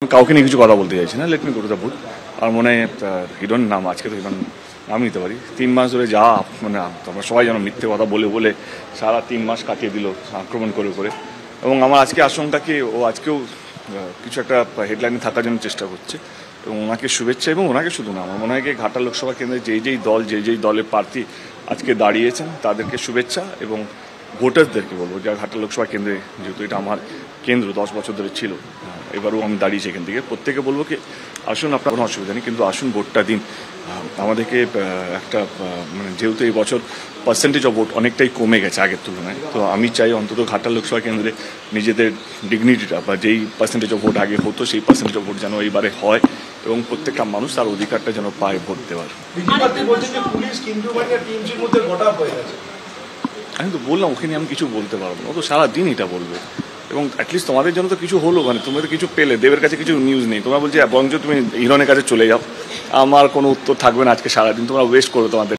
কাউকে নিয়ে কিছু কথা বলতে চাইছি না, let me go to the booth. আর মনে হয় হিরণ নাম, আজকে তো হিরণ নাম নিতে পারি। 3 মাস ধরে যা মানে তোমরা সবাই যেন মিথ্যে কথা বলে বলে সারা 3 মাস কাটিয়ে দিল আক্রমণ করে করে। এবং আমার আজকে আশঙ্কা কি ও আজকেও কিছু একটা হেডলাইনে থাকার জন্য চেষ্টা করছে। এবং ওনাকে শুভেচ্ছা, এবং ওনাকে শুধু না, আমার মনে হয় কি ঘাটাল লোকসভা কেন্দ্রে যেই দলের প্রার্থী আজকে দাঁড়িয়েছেন তাদেরকে শুভেচ্ছা, এবং ভোটারদেরকে বলবো যে ঘাটাল লোকসভা কেন্দ্রে, যেহেতু এটা আমার কেন্দ্র 10 বছর ধরে ছিল, এবারও আমি দাঁড়িয়েছি এখান থেকে, প্রত্যেকে বলবো কি আসুন, আপনার কোনো অসুবিধা নেই, কিন্তু আসুন ভোটটা দিন। আমাদেরকে একটা মানে যেহেতু এই বছর পার্সেন্টেজ অফ ভোট অনেকটাই কমে গেছে আগের তুলনায়, তো আমি চাই অন্তত ঘাটাল লোকসভা কেন্দ্রে নিজেদের ডিগনিটিটা বা যেই পার্সেন্টেজ অফ ভোট আগে হতো সেই পার্সেন্টেজ অফ ভোট যেন এইবারে হয়, এবং প্রত্যেকটা মানুষ তার অধিকারটা যেন পায় ভোট দেওয়ার। আমি তো বললাম ওখানে আমি কিছু বলতে পারবো না, ও তো সারাদিন এটা বলবে। এবং অ্যাটলিস্ট তোমাদের জন্য তো কিছু হলো, মানে তুমি তো কিছু পেলে, দেবের কাছে কিছু নিউজ নেই, তোমরা বলছি বরঞ্চ তুমি হিরণের কাছে চলে যাও, আমার কোনো উত্তর থাকবে না আজকে সারাদিন, তোমরা ওয়েস্ট করো তোমাদের।